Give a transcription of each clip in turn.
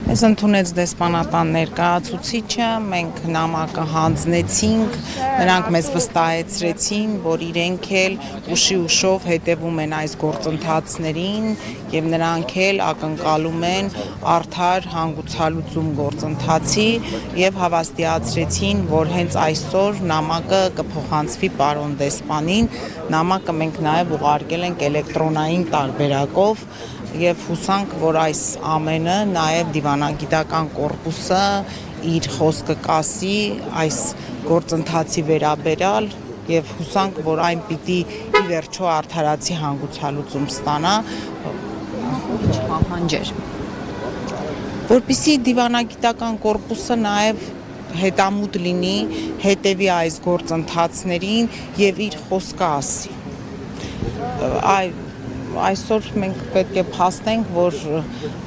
Ես ընդունեց դեսպանատան ներկայացուցիչը, մենք նամակը հանձնեցինք, նրանք մեզ վստահեցրեցին, որ իրենք էլ ուշի ուշով հետևում են այս գործընթացներին եւ նրանք էլ ակնկալում են արդար հանգուցալուծում գործընթացի եւ հավաստիացրեցին, որ հենց այսօր նամակը կփոխանցվի պարոն դեսպանին, նամակը մենք նաեւ ուղարկել ենք էլեկտրոնային տարբերակով եւ հուսանք, որ այս ամենը նաեւ դիվանագիտական կորպուսը իր խոսքը կասի այս գործընթացի վերաբերյալ եւ հուսանք, որ այն պիտի ի վերջո արդարացի հանգուցալուծում ստանա, պահանջեր, որպեսզի դիվանագիտական կորպուսը նաեւ հետամուտ լինի, հետևի այս գործընթացներին եւ իր խոսքը ասի։ Այսօր մենք պետք է փաստենք, որ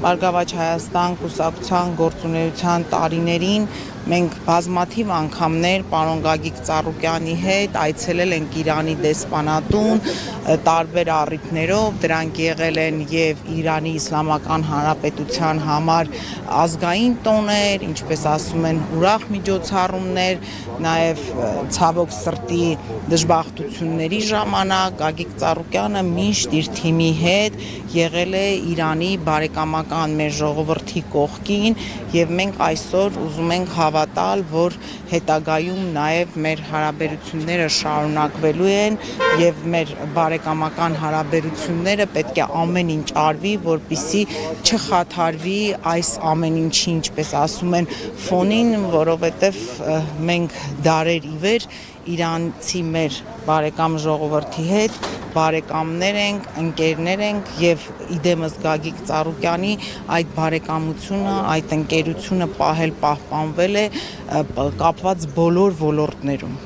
Բարգավաճ Հայաստան կուսակցության գործունեության տարիներին մենք բազմաթիվ անգամներ պարոն Գագիկ Ծառուկյանի հետ այցելել ենք Իրանի դեսպանատուն տարբեր առիթներով, դրանք եղել են եւ Իրանի Իսլամական Հանրապետության համար ազգային տոներ, ինչպես ասում են, ուրախ միջոցառումներ, նաեւ ցավոք սրտի դժբախտությունների ժամանակ Գագիկ Ծառուկյանը միշտ իր թիմի հետ եղել է Իրանի բարեկամական մեր ժողովրդի կողքին եւ մենք այսօր ուզում ենք հավատալ, որ հետագայում նաեւ մեր հարաբերությունները շարունակվելու են եւ մեր բարեկամական հարաբերությունները պետք է ամեն ինչ արվի, որպեսզի չխաթարվի այս ամեն ինչի, ինչպես ասում են, ֆոնին, որովհետեւ մենք դարեր ի վեր իրանցի մեր բարեկամ ժողովրդի հետ բարեկամներ ենք, ընկերներ ենք եւ իդեմս Գագիկ Ծառուկյանի այդ բարեկամությունը, այդ ընկերությունը պահպանվել է կապված բոլոր ոլորտներում։